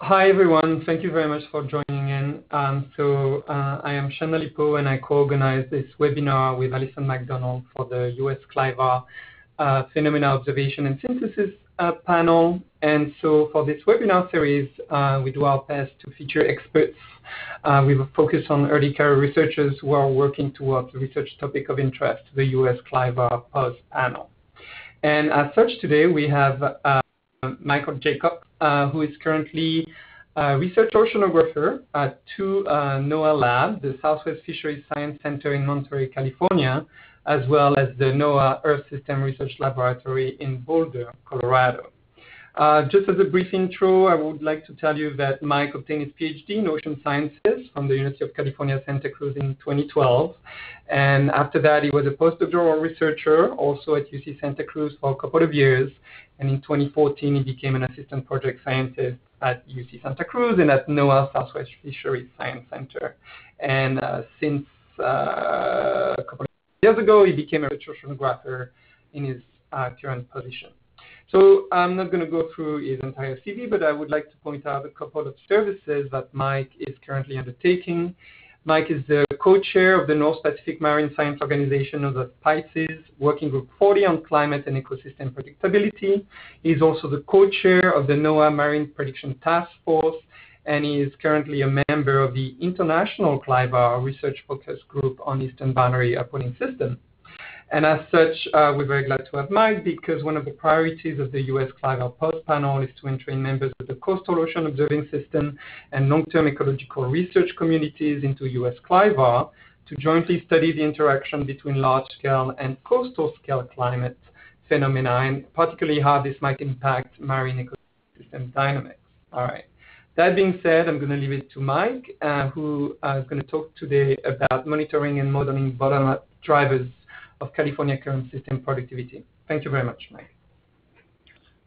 Hi, everyone. Thank you very much for joining in. I am Shanali Po, and I co-organize this webinar with Alison McDonald for the U.S. CLIVA Phenomena Observation and Synthesis panel. And so for this webinar series, we do our best to feature experts with a focus on early career researchers who are working towards the research topic of interest to the U.S. CLIVA POS panel. And as such, today we have Michael Jacox, who is currently a research oceanographer at two NOAA labs, the Southwest Fisheries Science Center in Monterey, California, as well as the NOAA Earth System Research Laboratory in Boulder, Colorado. Just as a brief intro, I would like to tell you that Mike obtained his PhD in ocean sciences from the University of California, Santa Cruz in 2012. And after that, he was a postdoctoral researcher also at UC Santa Cruz for a couple of years. And in 2014, he became an assistant project scientist at UC Santa Cruz and at NOAA Southwest Fisheries Science Center. And since a couple of years ago, he became a research oceanographer in his current position. So I'm not going to go through his entire CV, but I would like to point out a couple of services that Mike is currently undertaking. Mike is the co-chair of the North Pacific Marine Science Organization, of the PICES, Working Group 40 on Climate and Ecosystem Predictability. He's also the co-chair of the NOAA Marine Prediction Task Force, and he is currently a member of the International CLIVA Research Focus Group on Eastern Boundary Upwelling System. And as such, we're very glad to have Mike, because one of the priorities of the U.S. CLIVA POS panel is to entrain members of the coastal ocean observing system and long-term ecological research communities into U.S. CLIVA to jointly study the interaction between large-scale and coastal-scale climate phenomena, and particularly how this might impact marine ecosystem dynamics. All right. That being said, I'm going to leave it to Mike, who is going to talk today about monitoring and modeling bottom-up drivers of California current system productivity. Thank you very much, Mike.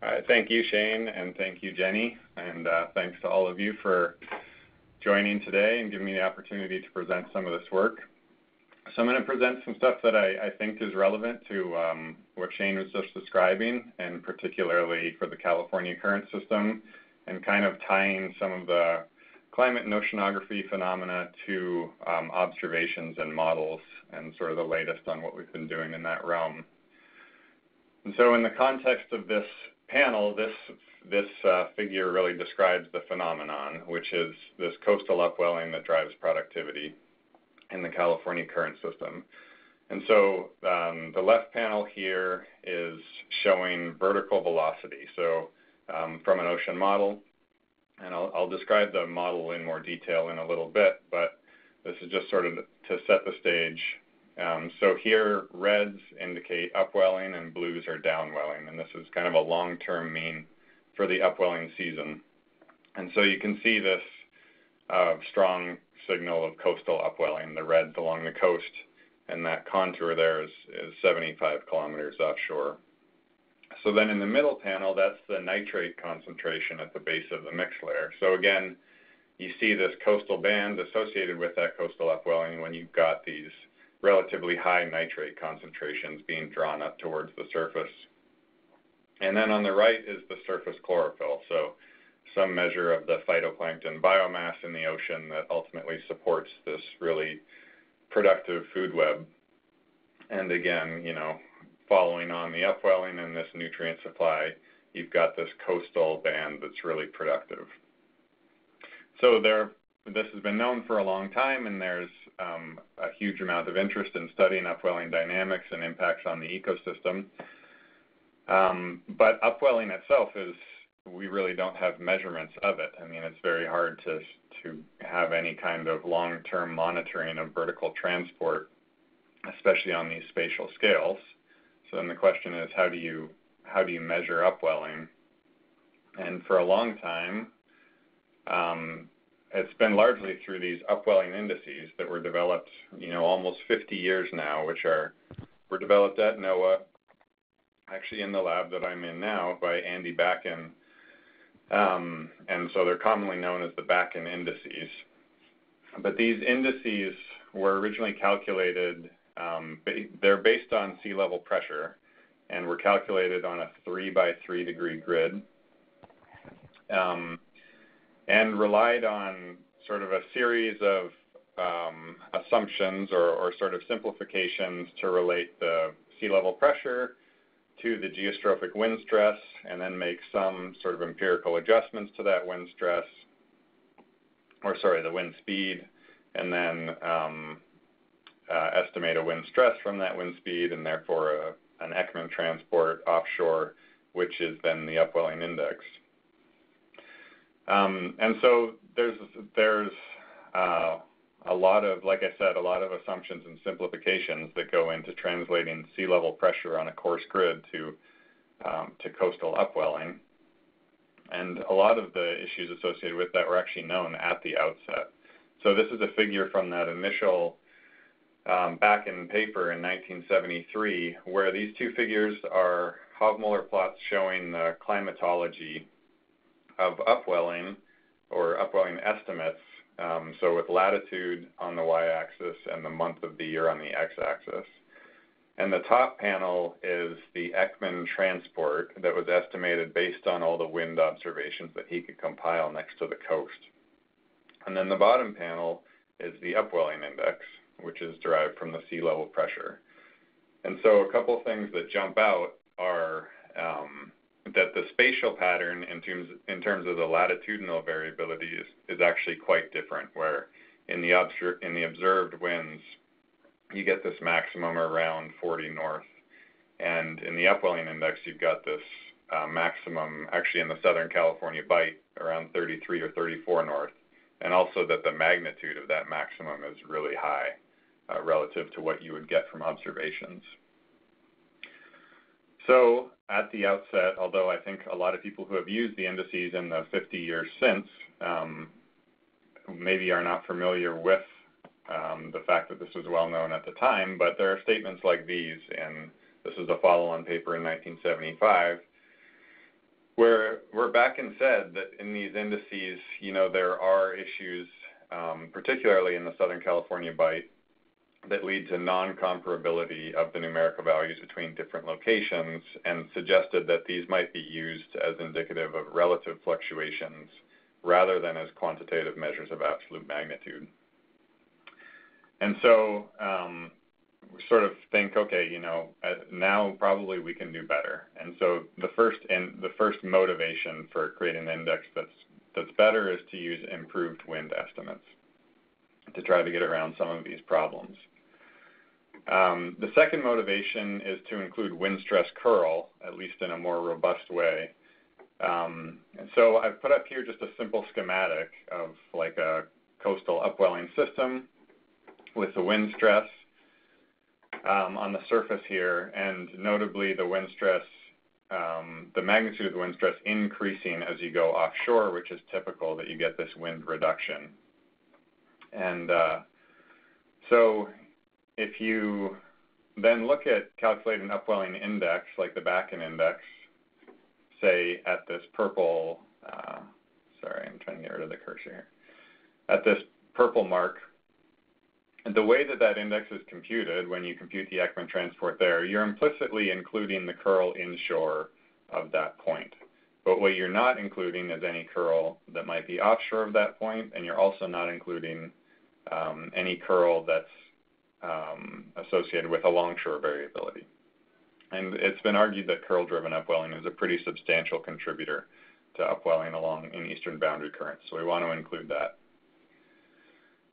All right, thank you, Shane, and thank you, Jenny, and thanks to all of you for joining today and giving me the opportunity to present some of this work. So I'm going to present some stuff that I think is relevant to what Shane was just describing, and particularly for the California current system, and kind of tying some of the climate and oceanography phenomena to observations and models, and sort of the latest on what we've been doing in that realm. And so in the context of this panel, this figure really describes the phenomenon, which is this coastal upwelling that drives productivity in the California current system. And so the left panel here is showing vertical velocity, so from an ocean model. And I'll describe the model in more detail in a little bit, but this is just sort of to set the stage. So here, reds indicate upwelling and blues are downwelling, and this is kind of a long-term mean for the upwelling season. And so you can see this strong signal of coastal upwelling, the reds along the coast, and that contour there is 75 kilometers offshore. So then in the middle panel, that's the nitrate concentration at the base of the mix layer. So again, you see this coastal band associated with that coastal upwelling when you've got these relatively high nitrate concentrations being drawn up towards the surface. And then on the right is the surface chlorophyll, so some measure of the phytoplankton biomass in the ocean that ultimately supports this really productive food web. And again, you know, following on the upwelling and this nutrient supply, you've got this coastal band that's really productive. So this has been known for a long time, and there's a huge amount of interest in studying upwelling dynamics and impacts on the ecosystem. But upwelling itself we really don't have measurements of it. I mean, it's very hard to have any kind of long-term monitoring of vertical transport, especially on these spatial scales. So then the question is, how do you measure upwelling? And for a long time, it's been largely through these upwelling indices that were developed, you know, almost 50 years now, which were developed at NOAA, actually in the lab that I'm in now, by Andy Bakken. And so they're commonly known as the Bakken indices. But these indices were originally calculated, they're based on sea level pressure, and were calculated on a 3 by 3 degree grid. and relied on sort of a series of assumptions or sort of simplifications to relate the sea level pressure to the geostrophic wind stress, and then make some sort of empirical adjustments to that wind stress, or sorry, the wind speed, and then estimate a wind stress from that wind speed, and therefore an Ekman transport offshore, which is then the upwelling index. And so there's a lot of, like I said, a lot of assumptions and simplifications that go into translating sea level pressure on a coarse grid to coastal upwelling. And a lot of the issues associated with that were actually known at the outset. So this is a figure from that initial back in paper in 1973, where these two figures are Hofmuller plots showing the climatology of upwelling or upwelling estimates, so with latitude on the y-axis and the month of the year on the x-axis. And the top panel is the Ekman transport that was estimated based on all the wind observations that he could compile next to the coast. And then the bottom panel is the upwelling index, which is derived from the sea level pressure. And so a couple things that jump out are that the spatial pattern in terms of the latitudinal variability is actually quite different, where in the observed winds, you get this maximum around 40 north. And in the upwelling index, you've got this maximum actually in the Southern California bight around 33 or 34 north. And also that the magnitude of that maximum is really high relative to what you would get from observations. So at the outset, although I think a lot of people who have used the indices in the 50 years since maybe are not familiar with the fact that this was well known at the time, but there are statements like these, and this is a follow-on paper in 1975, where Bakken said that in these indices, there are issues, particularly in the Southern California bight, that lead to non-comparability of the numerical values between different locations, and suggested that these might be used as indicative of relative fluctuations rather than as quantitative measures of absolute magnitude. And so we sort of think, okay, now probably we can do better. And so the first motivation for creating an index that's better is to use improved wind estimates to try to get around some of these problems. The second motivation is to include wind stress curl, at least in a more robust way. And so I've put up here just a simple schematic of like a coastal upwelling system with the wind stress on the surface here, and notably the wind stress, the magnitude of the wind stress increasing as you go offshore, which is typical that you get this wind reduction. And so if you then look at calculating an upwelling index, like the Bakken index, say at this purple, sorry, I'm trying to get rid of the cursor here, at this purple mark, the way that index is computed when you compute the Ekman transport there, you're implicitly including the curl inshore of that point. But what you're not including is any curl that might be offshore of that point, and you're also not including any curl that's associated with a longshore variability. And it's been argued that curl-driven upwelling is a pretty substantial contributor to upwelling along in eastern boundary currents, so we want to include that.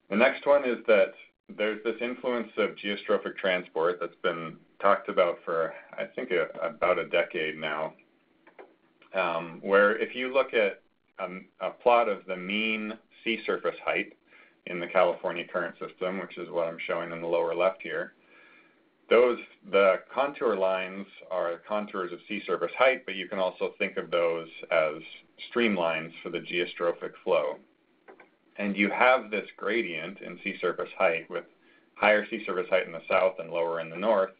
The next one is that there's this influence of geostrophic transport that's been talked about for, I think, about a decade now, where if you look at a plot of the mean sea surface height in the California current system, which is what I'm showing in the lower left here, the contour lines are contours of sea surface height, but you can also think of those as streamlines for the geostrophic flow. And you have this gradient in sea surface height with higher sea surface height in the south and lower in the north,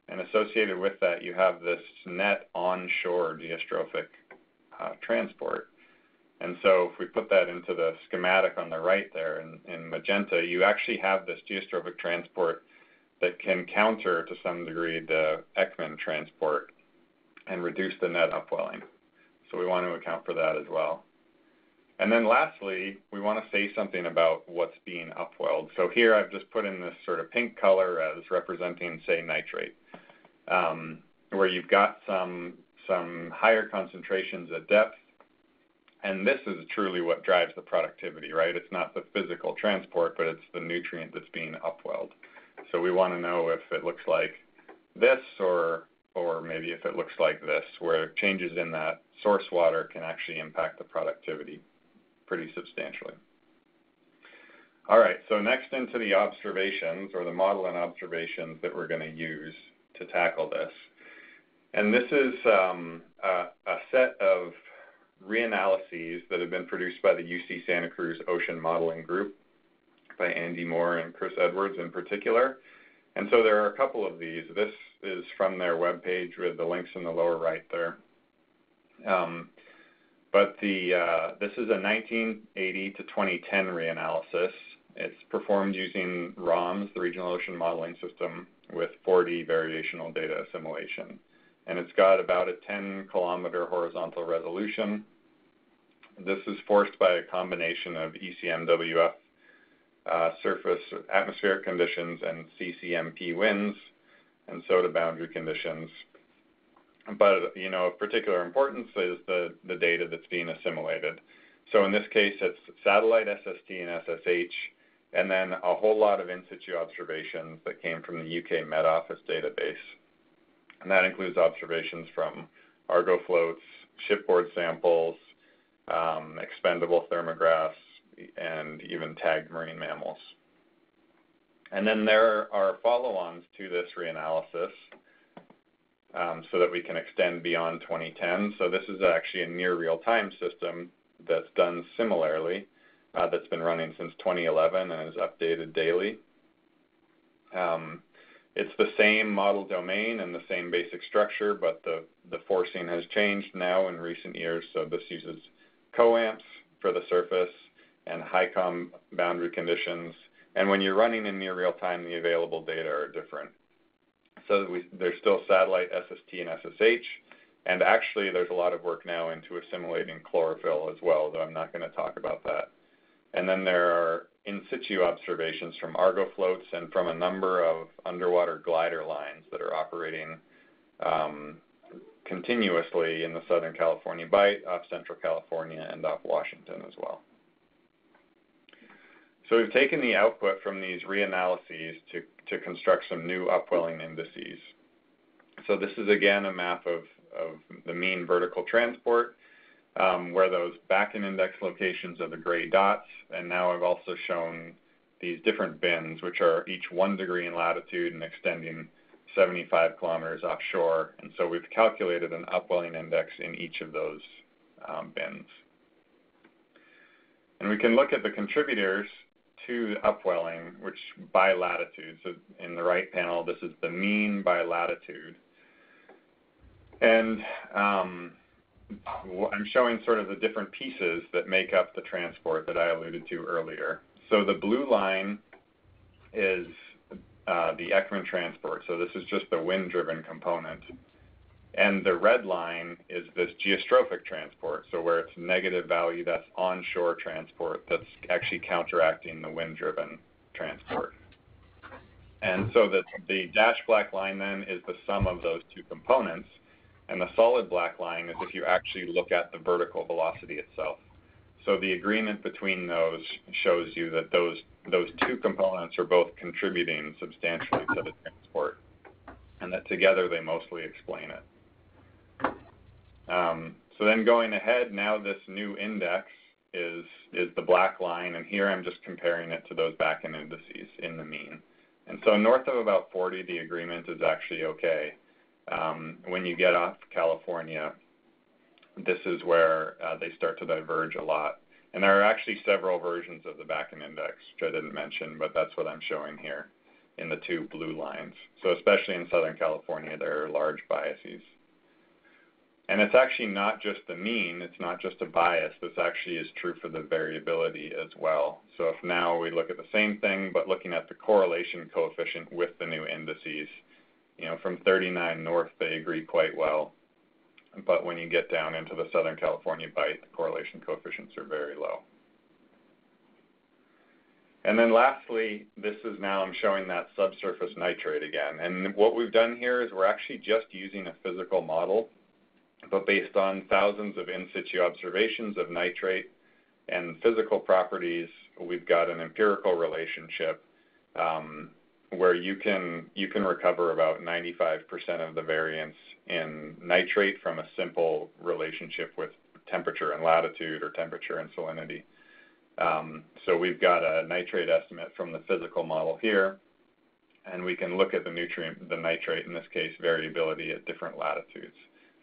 and associated with that you have this net onshore geostrophic transport. And so if we put that into the schematic on the right there in magenta, you actually have this geostrophic transport that can counter to some degree the Ekman transport and reduce the net upwelling. So we want to account for that as well. And then lastly, we want to say something about what's being upwelled. So here I've just put in this sort of pink color as representing, say, nitrate, where you've got some higher concentrations at depth. And this is truly what drives the productivity, right? It's not the physical transport, but it's the nutrient that's being upwelled. So we want to know if it looks like this or maybe if it looks like this, where changes in that source water can actually impact the productivity pretty substantially. All right, so next into the observations, or the model and observations that we're going to use to tackle this. And this is a set of reanalyses that have been produced by the UC Santa Cruz Ocean Modeling Group by Andy Moore and Chris Edwards in particular. And so there are a couple of these. This is from their webpage with the links in the lower right there. But this is a 1980 to 2010 reanalysis. It's performed using ROMS, the Regional Ocean Modeling System, with 4D variational data assimilation. And it's got about a 10-kilometer horizontal resolution. This is forced by a combination of ECMWF surface atmospheric conditions and CCMP winds and SOTA boundary conditions. But, you know, of particular importance is the data that's being assimilated. So in this case, it's satellite SST and SSH, and then a whole lot of in situ observations that came from the UK Met Office database. And that includes observations from Argo floats, shipboard samples, expendable thermographs, and even tagged marine mammals. And then there are follow-ons to this reanalysis so that we can extend beyond 2010. So this is actually a near real-time system that's done similarly, that's been running since 2011 and is updated daily. It's the same model domain and the same basic structure, but the forcing has changed now in recent years. So this uses coamps for the surface and HICOM boundary conditions. And when you're running in near real time, the available data are different. So there's still satellite SST and SSH, and actually there's a lot of work now into assimilating chlorophyll as well, though I'm not going to talk about that. And then there are in situ observations from Argo floats and from a number of underwater glider lines that are operating continuously in the Southern California Bight, off Central California, and off Washington as well. So we've taken the output from these reanalyses to construct some new upwelling indices. So this is again a map of the mean vertical transport, where those back-in index locations are the gray dots, and now I've also shown these different bins, which are each 1 degree in latitude and extending 75 kilometers offshore. And so we've calculated an upwelling index in each of those bins. And we can look at the contributors to upwelling, which by latitude. So in the right panel, this is the mean by latitude. And I'm showing sort of the different pieces that make up the transport that I alluded to earlier. So the blue line is the Ekman transport. So this is just the wind-driven component. And the red line is this geostrophic transport. So where it's negative value, that's onshore transport that's actually counteracting the wind-driven transport. And so the dashed black line then is the sum of those two components. And the solid black line is if you actually look at the vertical velocity itself. So the agreement between those shows you that those two components are both contributing substantially to the transport, and that together they mostly explain it. So then going ahead, now this new index is the black line, and here I'm just comparing it to those back-end indices in the mean. And so north of about 40, the agreement is actually okay. When you get off California, this is where they start to diverge a lot. And there are actually several versions of the back-end index, which I didn't mention, but that's what I'm showing here in the two blue lines. So especially in Southern California, there are large biases. And it's actually not just the mean, it's not just a bias, this actually is true for the variability as well. So if now we look at the same thing, but looking at the correlation coefficient with the new indices, you know, from 39 north, they agree quite well. but when you get down into the Southern California Bight, the correlation coefficients are very low. And then lastly, this is now I'm showing that subsurface nitrate again. And what we've done here is we're actually just using a physical model, but based on thousands of in situ observations of nitrate and physical properties, we've got an empirical relationship where you can recover about 95% of the variance in nitrate from a simple relationship with temperature and latitude, or temperature and salinity. So we've got a nitrate estimate from the physical model here, and we can look at the nitrate, in this case, variability at different latitudes.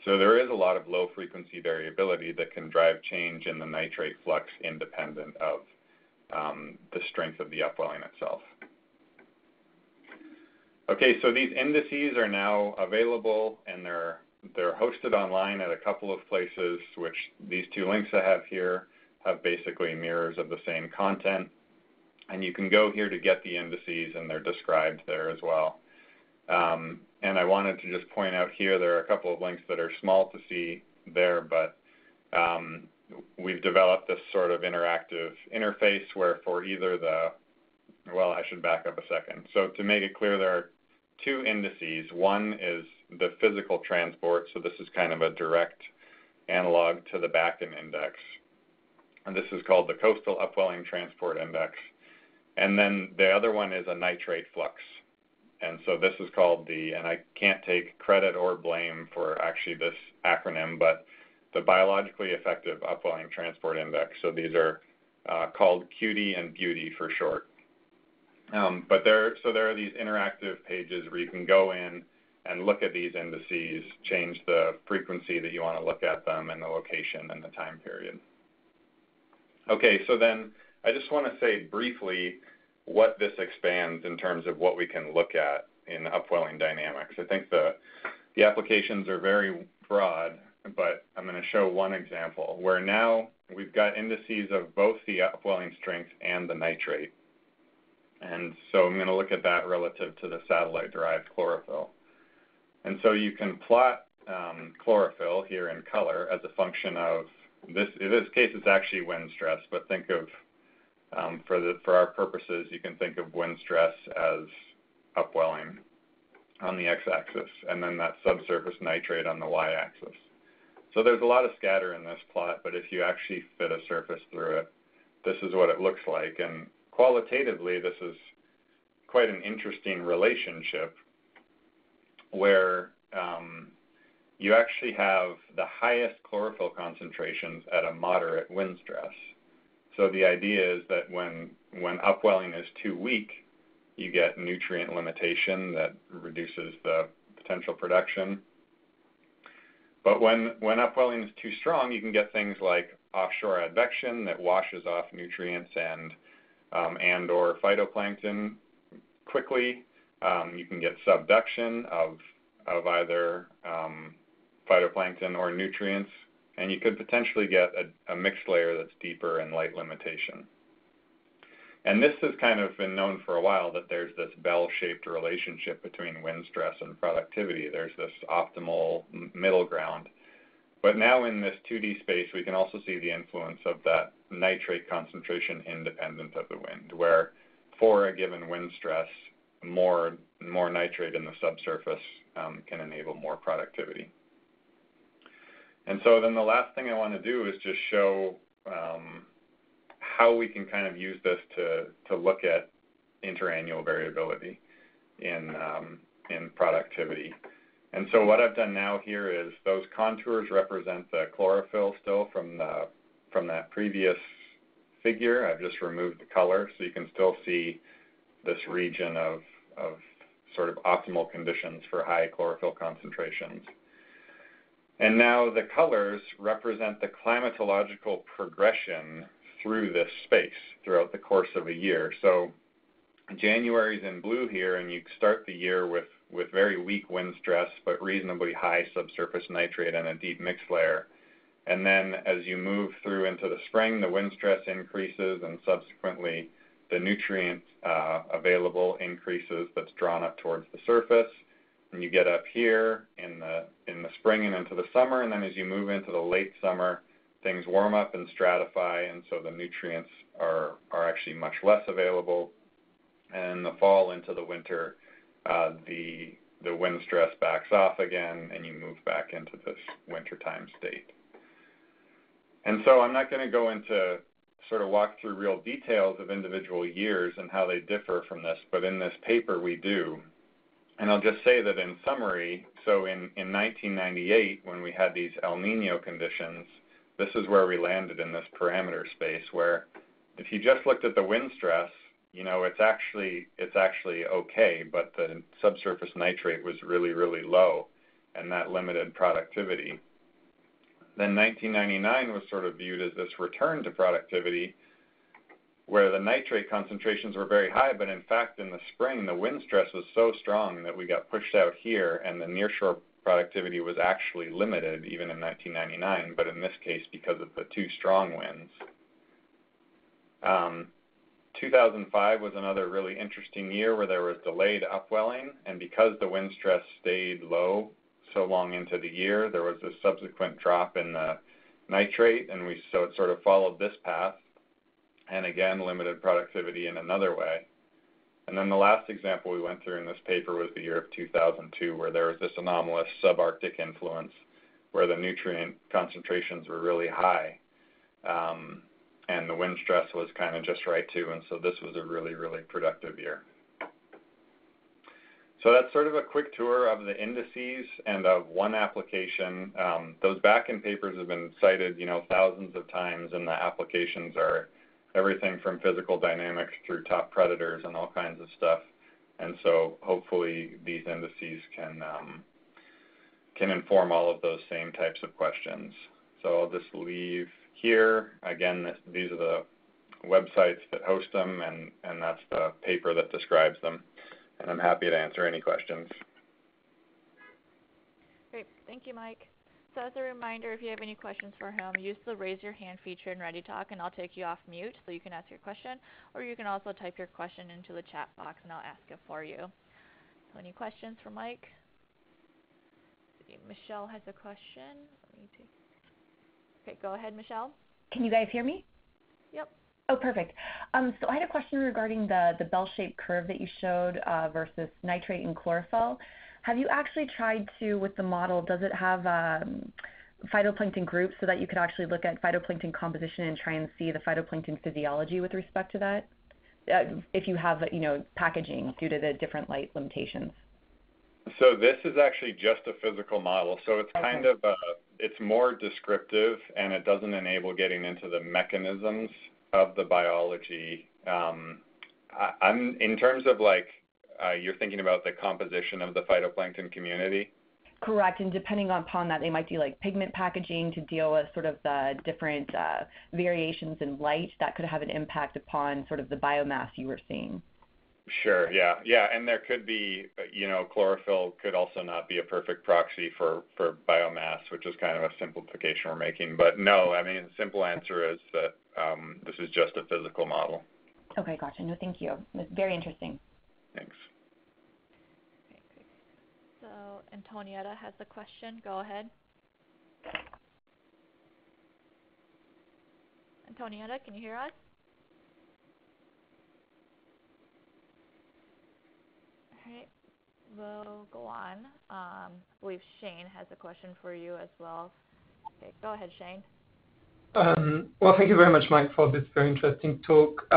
So there is a lot of low frequency variability that can drive change in the nitrate flux independent of the strength of the upwelling itself. Okay, so these indices are now available, and they're hosted online at a couple of places, which these two links I have here have basically mirrors of the same content. And you can go here to get the indices, and they're described there as well. And I wanted to just point out here, there are a couple of links that are small to see there, but we've developed this sort of interactive interface where for either well, I should back up a second. So to make it clear, there are two indices. One is the physical transport, so this is kind of a direct analog to the Bakken index. And this is called the Coastal Upwelling Transport Index. And then the other one is a nitrate flux. And so this is called and I can't take credit or blame for actually this acronym, but the Biologically Effective Upwelling Transport Index. So these are called CUTI and BEAUTY for short. But there are these interactive pages where you can go in and look at these indices, change the frequency that you want to look at them, and the location and the time period. Okay, so then I just want to say briefly what this expands in terms of what we can look at in upwelling dynamics. I think the applications are very broad, but I'm going to show one example where now we've got indices of both the upwelling strength and the nitrate. And so I'm going to look at that relative to the satellite-derived chlorophyll. And so you can plot chlorophyll here in color as a function of this. In this case, it's actually wind stress, but think of, for our purposes, you can think of wind stress as upwelling on the x-axis, and then that subsurface nitrate on the y-axis. So there's a lot of scatter in this plot, but if you actually fit a surface through it, this is what it looks like. And qualitatively, this is quite an interesting relationship where you actually have the highest chlorophyll concentrations at a moderate wind stress. So the idea is that when upwelling is too weak, you get nutrient limitation that reduces the potential production. But when upwelling is too strong, you can get things like offshore advection that washes off nutrients and or phytoplankton quickly. You can get subduction of either phytoplankton or nutrients, and you could potentially get a mixed layer that's deeper and light limitation. And this has kind of been known for a while, that there's this bell-shaped relationship between wind stress and productivity. There's this optimal middle ground. But now in this 2D space, we can also see the influence of that nitrate concentration independent of the wind, where for a given wind stress, more nitrate in the subsurface can enable more productivity. And so then the last thing I want to do is just show how we can kind of use this to look at interannual variability in productivity. And so what I've done now here is those contours represent the chlorophyll still from that previous figure. I've just removed the color, so you can still see this region of sort of optimal conditions for high chlorophyll concentrations. And now the colors represent the climatological progression through this space throughout the course of a year. So January's in blue here, and you start the year with very weak wind stress, but reasonably high subsurface nitrate and a deep mixed layer. And then as you move through into the spring, the wind stress increases, and subsequently the nutrient available increases that's drawn up towards the surface. And you get up here in the spring and into the summer, and then as you move into the late summer, things warm up and stratify, and so the nutrients are actually much less available. And in the fall into the winter, the wind stress backs off again, and you move back into this wintertime state. And so I'm not going to go into sort of walk through real details of individual years and how they differ from this, but in this paper we do. And I'll just say that in summary, so in 1998, when we had these El Nino conditions, this is where we landed in this parameter space where if you just looked at the wind stress, you know, it's actually okay, but the subsurface nitrate was really, really low, and that limited productivity. Then 1999 was sort of viewed as this return to productivity where the nitrate concentrations were very high, but in fact in the spring the wind stress was so strong that we got pushed out here, and the nearshore productivity was actually limited even in 1999, but in this case because of the too strong winds. 2005 was another really interesting year where there was delayed upwelling, and because the wind stress stayed low so long into the year, there was a subsequent drop in the nitrate, and so it sort of followed this path, and again limited productivity in another way. And then the last example we went through in this paper was the year of 2002, where there was this anomalous subarctic influence where the nutrient concentrations were really high, and the wind stress was kind of just right too, and so this was a really, really productive year. So that's sort of a quick tour of the indices and of one application. Those back-end papers have been cited, you know, thousands of times, and the applications are everything from physical dynamics through top predators and all kinds of stuff. And so hopefully these indices can inform all of those same types of questions. So I'll just leave here. Again, these are the websites that host them, and that's the paper that describes them. And I'm happy to answer any questions. Great. Thank you, Mike. So as a reminder, if you have any questions for him, use the raise your hand feature in ReadyTalk, and I'll take you off mute so you can ask your question, or you can also type your question into the chat box and I'll ask it for you. So any questions for Mike? Michelle has a question. Okay, go ahead, Michelle. Can you guys hear me? Yep. Oh, perfect. So I had a question regarding the bell-shaped curve that you showed versus nitrate and chlorophyll. Have you actually tried to, with the model, does it have phytoplankton groups so that you could actually look at phytoplankton composition and try and see the phytoplankton physiology with respect to that? If you have, you know, packaging due to the different light limitations. So this is actually just a physical model. So it's kind of, it's more descriptive, and it doesn't enable getting into the mechanisms of the biology. I'm in terms of like, you're thinking about the composition of the phytoplankton community? Correct, and depending upon that, they might do like pigment packaging to deal with sort of the different variations in light that could have an impact upon sort of the biomass you were seeing. Sure, yeah, and there could be, you know, chlorophyll could also not be a perfect proxy for biomass, which is kind of a simplification we're making. But no, I mean, the simple answer is that this is just a physical model. Okay, gotcha. No, thank you. It's very interesting. Thanks. Okay, great. So Antonietta has a question. Go ahead. Antonietta, can you hear us? All right, we'll go on. I believe Shane has a question for you as well. Okay, go ahead, Shane. Well, thank you very much, Mike, for this very interesting talk.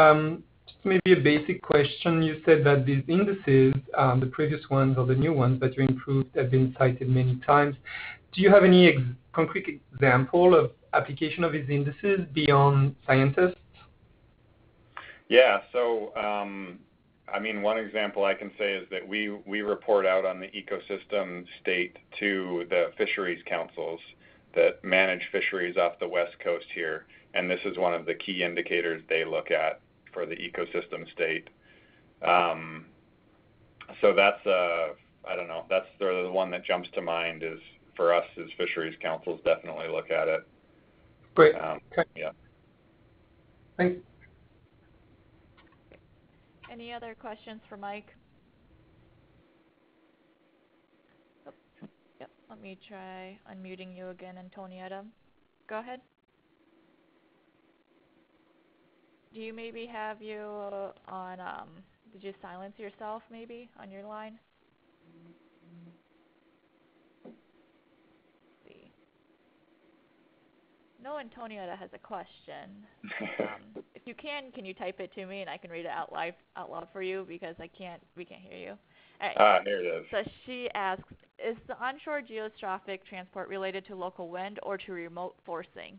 Just maybe a basic question. You said that these indices, the previous ones or the new ones that you improved, have been cited many times. Do you have any concrete example of application of these indices beyond scientists? Yeah, so I mean, one example I can say is that we report out on the ecosystem state to the fisheries councils that manage fisheries off the west coast here, and this is one of the key indicators they look at for the ecosystem state. So that's, I don't know, that's the one that jumps to mind is for us as fisheries councils definitely look at it. Great. Okay. Yeah. Thanks. Any other questions for Mike? Let me try unmuting you again, Antonietta. Go ahead. Do you maybe have you on, did you silence yourself maybe on your line? Let's see. No, Antonietta has a question. If you can you type it to me and I can read it out loud for you because we can't hear you. All right. Here it is. So she asks, is the onshore geostrophic transport related to local wind or to remote forcing?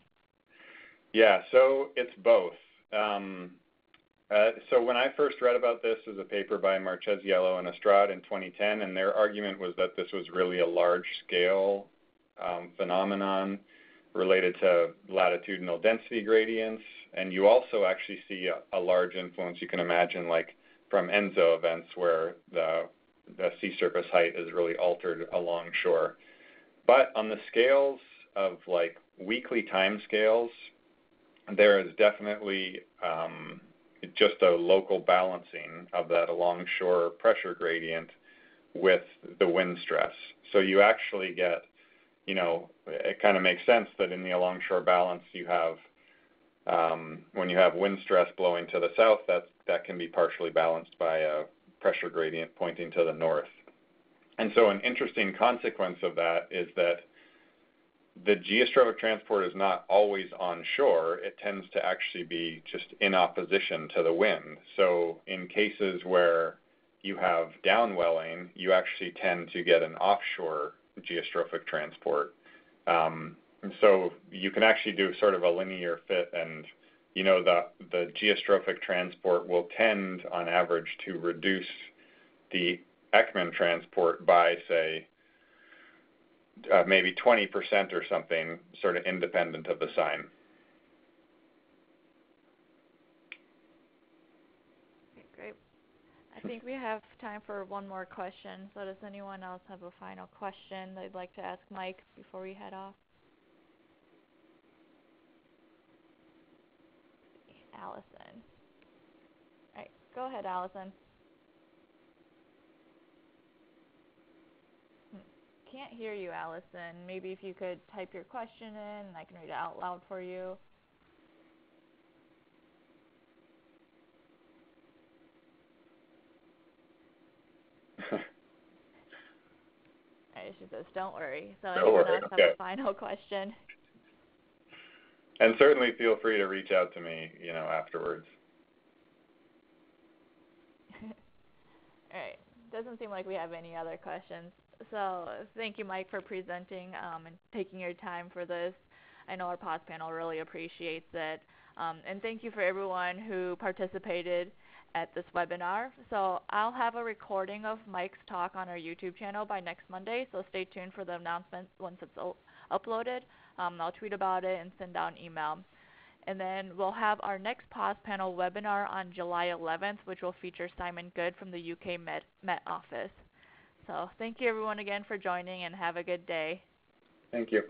Yeah, so it's both. So when I first read about this, was a paper by Marcheziello and Estrada in 2010, and their argument was that this was really a large-scale phenomenon related to latitudinal density gradients, and you also actually see a large influence, you can imagine, like from ENSO events where the sea surface height is really altered along shore. But on the scales of like weekly time scales, there is definitely just a local balancing of that alongshore pressure gradient with the wind stress. So you actually get, it kind of makes sense that in the alongshore balance you have, when you have wind stress blowing to the south, that can be partially balanced by a pressure gradient pointing to the north. And so an interesting consequence of that is that the geostrophic transport is not always onshore. It tends to actually be just in opposition to the wind. So in cases where you have downwelling, you actually tend to get an offshore geostrophic transport. So you can actually do sort of a linear fit, and the geostrophic transport will tend on average to reduce the Ekman transport by, say, maybe 20% or something, sort of independent of the sign. Okay, great. I think we have time for one more question. So does anyone else have a final question they'd like to ask Mike before we head off? Allison. All right, go ahead, Allison. Can't hear you, Allison. Maybe if you could type your question in and I can read it out loud for you. She says, don't worry. So anyone else have a final question? And certainly feel free to reach out to me, afterwards. All right. Doesn't seem like we have any other questions. So thank you, Mike, for presenting and taking your time for this. I know our POS panel really appreciates it. And thank you for everyone who participated at this webinar. So I'll have a recording of Mike's talk on our YouTube channel by next Monday, so stay tuned for the announcement once it's uploaded. I'll tweet about it and send out an email. And then we'll have our next POS panel webinar on July 11th, which will feature Simon Good from the UK Met Office. So thank you everyone again for joining and have a good day. Thank you.